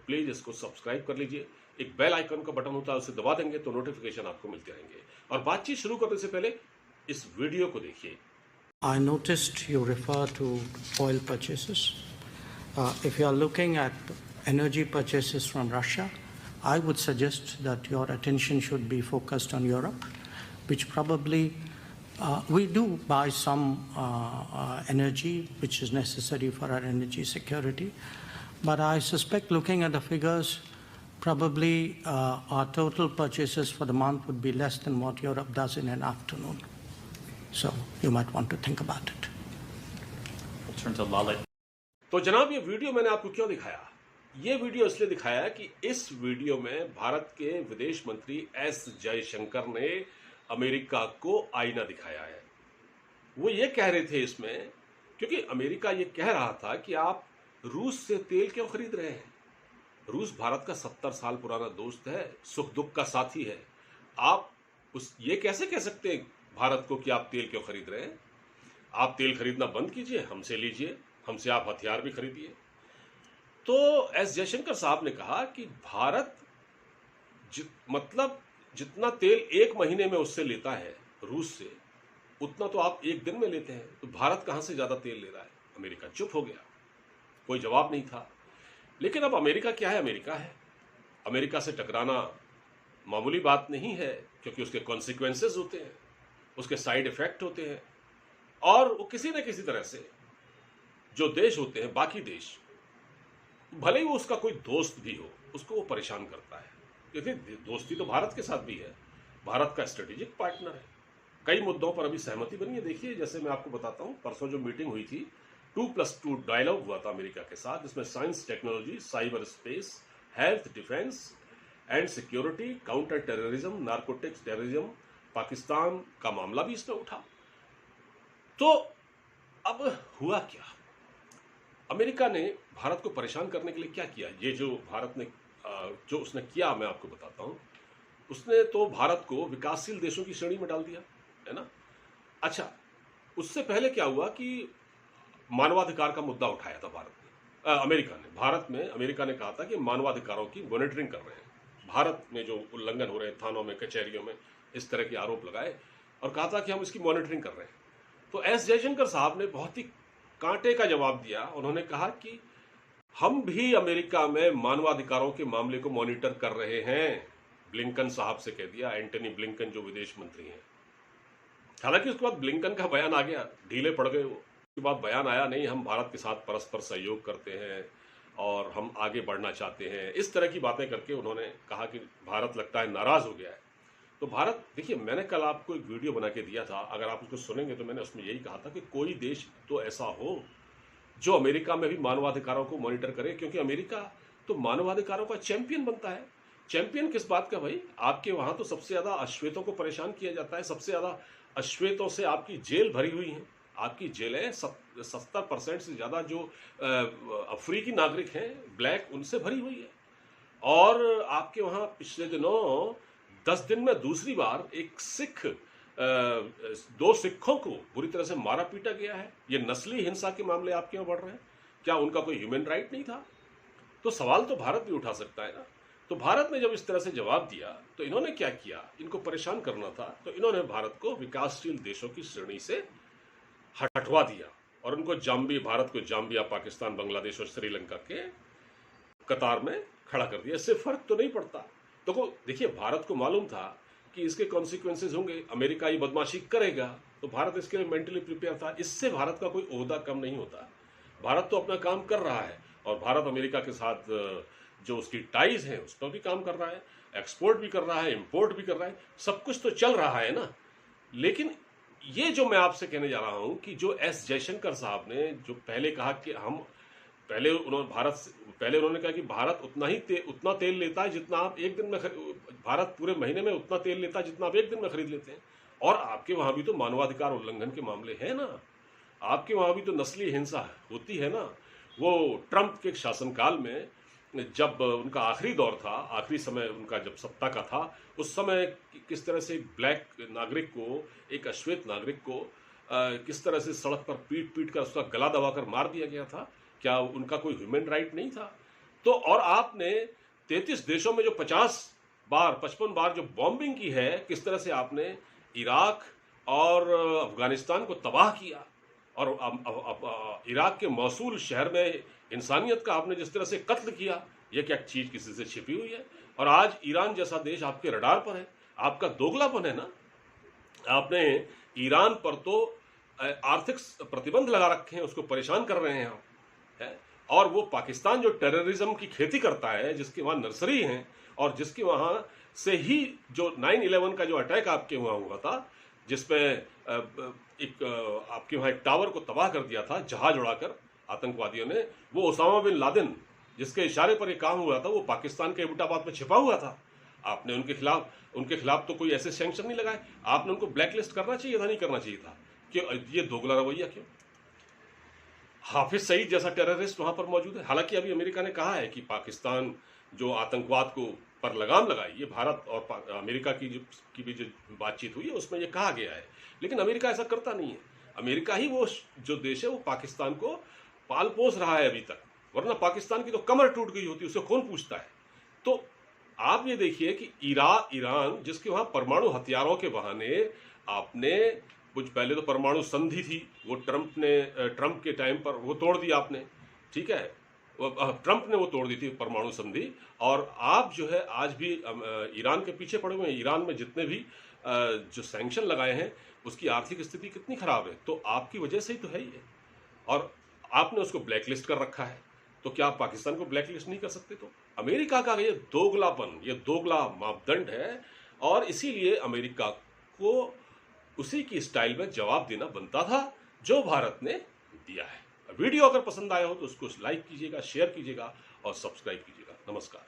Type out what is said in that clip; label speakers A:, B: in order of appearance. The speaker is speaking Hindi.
A: प्लीज़ इसको सब्सक्राइब कर लीजिए। एक बेल आइकन का बटन होता है, उसे दबा देंगे तो नोटिफिकेशन आपको मिलते रहेंगे। और बातचीत शुरू करने से पहले इस वीडियो को देखिए।
B: I noticed you refer to oil purchases. If you are looking at energy purchases from Russia, I would suggest that your attention should be focused on Europe, which probably we do buy some energy which is necessary for our energy security. But I suspect, looking at the figures, probably our total purchases for the month would be less than what Europe does in an afternoon. So you might want to think about it.
C: We'll turn to Lalit.
A: तो जनाब, ये वीडियो मैंने आपको क्यों दिखाया? ये वीडियो इसलिए दिखाया कि इस वीडियो में भारत के विदेश मंत्री एस जयशंकर ने अमेरिका को आईना दिखाया है। वो ये कह रहे थे इसमें, क्योंकि अमेरिका ये कह रहा था कि आप रूस से तेल क्यों खरीद रहे हैं? रूस भारत का 70 साल पुराना दोस्त है, सुख दुख का साथी है। आप ये कैसे कह सकते हैं भारत को कि आप तेल क्यों खरीद रहे हैं? आप तेल खरीदना बंद कीजिए, हमसे लीजिए, हमसे आप हथियार भी खरीदिए। तो एस जयशंकर साहब ने कहा कि भारत जितना तेल एक महीने में उससे लेता है रूस से, उतना तो आप एक दिन में लेते हैं। तो भारत कहां से ज्यादा तेल ले रहा है? अमेरिका चुप हो गया, कोई जवाब नहीं था। लेकिन अब अमेरिका क्या है? अमेरिका है। अमेरिका से टकराना मामूली बात नहीं है, क्योंकि उसके कॉन्सिक्वेंसेस होते हैं, उसके साइड इफेक्ट होते हैं, और वो किसी न किसी तरह से जो देश होते हैं, बाकी देश, भले ही वो उसका कोई दोस्त भी हो, उसको वो परेशान करता है। क्योंकि दोस्ती तो भारत के साथ भी है, भारत का स्ट्रेटेजिक पार्टनर है। कई मुद्दों पर अभी सहमति बनी है। देखिए, जैसे मैं आपको बताता हूं, परसों जो मीटिंग हुई थी, 2+2 डायलॉग हुआ था अमेरिका के साथ, जिसमें science, technology, cyber space, health, defence and security, counter terrorism, narcotics, terrorism, Pakistan का मामला भी इसमें उठा। तो अब हुआ क्या? अमेरिका ने भारत को परेशान करने के लिए क्या किया? ये जो भारत ने जो उसने किया, मैं आपको बताता हूं। उसने तो भारत को विकासशील देशों की श्रेणी में डाल दिया, है ना। अच्छा, उससे पहले क्या हुआ कि मानवाधिकार का मुद्दा उठाया था अमेरिका ने। भारत में अमेरिका ने कहा था कि मानवाधिकारों की मॉनिटरिंग कर रहे हैं। भारत में जो उल्लंघन हो रहे हैं, थानों में, कचहरियों में, इस तरह के आरोप लगाए और कहा था कि हम इसकी मॉनिटरिंग कर रहे हैं। तो एस जयशंकर साहब ने बहुत ही कांटे का जवाब दिया। उन्होंने कहा कि हम भी अमेरिका में मानवाधिकारों के मामले को मॉनिटर कर रहे हैं। ब्लिंकन साहब से कह दिया, एंटनी ब्लिंकन जो विदेश मंत्री हैं। हालांकि उसके बाद ब्लिंकन का बयान आ गया, ढीले पड़ गए वो। उसके बाद बयान आया नहीं, हम भारत के साथ परस्पर सहयोग करते हैं और हम आगे बढ़ना चाहते हैं। इस तरह की बातें करके उन्होंने कहा कि भारत लगता है नाराज हो गया है। तो भारत, देखिए, मैंने कल आपको एक वीडियो बना के दिया था, अगर आप उसको सुनेंगे तो मैंने उसमें यही कहा था कि कोई देश तो ऐसा हो जो अमेरिका में भी मानवाधिकारों को मॉनिटर करे, क्योंकि अमेरिका तो मानवाधिकारों का चैंपियन बनता है। चैंपियन किस बात का भाई? आपके वहां तो सबसे ज्यादा अश्वेतों को परेशान किया जाता है, सबसे ज्यादा अश्वेतों से आपकी जेल भरी हुई है। आपकी जेलें 70% से ज्यादा जो अफ्रीकी नागरिक हैं, ब्लैक, उनसे भरी हुई है। और आपके वहां पिछले दिनों 10 दिन में दूसरी बार एक सिख, 2 सिखों को बुरी तरह से मारा पीटा गया है। ये नस्ली हिंसा के मामले आपके यहाँ बढ़ रहे हैं। क्या उनका कोई ह्यूमन राइट नहीं था? तो सवाल तो भारत भी उठा सकता है ना। तो भारत ने जब इस तरह से जवाब दिया, तो इन्होंने क्या किया? इनको परेशान करना था, तो इन्होंने भारत को विकासशील देशों की श्रेणी से हटवा दिया और उनको भारत को जाम्बिया, पाकिस्तान, बांग्लादेश और श्रीलंका के कतार में खड़ा कर दिया। इससे फर्क तो नहीं पड़ता। तो देखिए, भारत को मालूम था कि इसके कॉन्सिक्वेंसेज होंगे, अमेरिका ये बदमाशी करेगा, तो भारत इसके लिए मेंटली प्रिपेयर था। इससे भारत का कोई ओहदा कम नहीं होता। भारत तो अपना काम कर रहा है, और भारत अमेरिका के साथ जो उसकी टाइज हैं उस पर भी काम कर रहा है, एक्सपोर्ट भी कर रहा है, इंपोर्ट भी कर रहा है, सब कुछ तो चल रहा है ना। लेकिन ये जो मैं आपसे कहने जा रहा हूं कि जो एस जयशंकर साहब ने जो पहले कहा कि पहले उन्होंने कहा कि भारत उतना तेल लेता है जितना आप एक दिन में भारत पूरे महीने में उतना तेल लेता है जितना आप एक दिन में खरीद लेते हैं। और आपके वहां भी तो मानवाधिकार उल्लंघन के मामले हैं ना, आपके वहां भी तो नस्ली हिंसा होती है ना। वो ट्रंप के शासनकाल में जब उनका आखिरी दौर था, आखिरी समय उनका जब सत्ता का था, उस समय किस तरह से एक ब्लैक नागरिक को, एक अश्वेत नागरिक को किस तरह से सड़क पर पीट कर उसका गला दबाकर मार दिया गया था। क्या उनका कोई ह्यूमन राइट नहीं था? तो और आपने 33 देशों में जो 55 बार जो बॉम्बिंग की है, किस तरह से आपने इराक और अफगानिस्तान को तबाह किया, और इराक के मौसूल शहर में इंसानियत का आपने जिस तरह से कत्ल किया, यह क्या चीज किसी से छिपी हुई है? और आज ईरान जैसा देश आपके रडार पर है। आपका दोगलापन है ना। आपने ईरान पर तो आर्थिक प्रतिबंध लगा रखे हैं, उसको परेशान कर रहे हैं आप, है? और वो पाकिस्तान जो टेररिज्म की खेती करता है, जिसके वहाँ नर्सरी हैं, और जिसके वहाँ से ही जो 9/11 का जो अटैक आपके वहाँ हुआ था, जिसमें एक आपके वहाँ एक टावर को तबाह कर दिया था जहाज उड़ाकर आतंकवादियों ने, वो ओसामा बिन लादेन जिसके इशारे पर ये काम हुआ था, वो पाकिस्तान के एबटाबाद में छिपा हुआ था। आपने उनके खिलाफ तो कोई ऐसे सैंक्शन नहीं लगाए। आपने उनको ब्लैकलिस्ट करना चाहिए था, नहीं करना चाहिए था? कि ये दोगला रवैया क्यों? हाफिज सईद जैसा टेररिस्ट वहां पर मौजूद है। हालांकि अभी अमेरिका ने कहा है कि पाकिस्तान जो आतंकवाद को पर लगाम लगाई, ये भारत और अमेरिका की भी जो बातचीत हुई है उसमें ये कहा गया है, लेकिन अमेरिका ऐसा करता नहीं है। अमेरिका ही वो जो देश है वो पाकिस्तान को पाल पोस रहा है अभी तक, वरना पाकिस्तान की तो कमर टूट गई होती, उससे कौन पूछता है? तो आप ये देखिए कि ईरान जिसके वहां परमाणु हथियारों के बहाने आपने कुछ पहले तो परमाणु संधि थी, वो ट्रंप के टाइम पर वो तोड़ दी आपने, ठीक है, ट्रंप ने वो तोड़ दी थी परमाणु संधि। और आप जो है आज भी ईरान के पीछे पड़े हुए हैं। ईरान में जितने भी जो सैंक्शन लगाए हैं उसकी आर्थिक स्थिति कितनी खराब है, तो आपकी वजह से ही तो है ये। और आपने उसको ब्लैकलिस्ट कर रखा है, तो क्या आप पाकिस्तान को ब्लैकलिस्ट नहीं कर सकते? तो अमेरिका का ये दोगलापन, ये दोगला मापदंड है, और इसीलिए अमेरिका को उसी की स्टाइल में जवाब देना बनता था जो भारत ने दिया है। वीडियो अगर पसंद आया हो तो उसको लाइक कीजिएगा, शेयर कीजिएगा और सब्सक्राइब कीजिएगा। नमस्कार।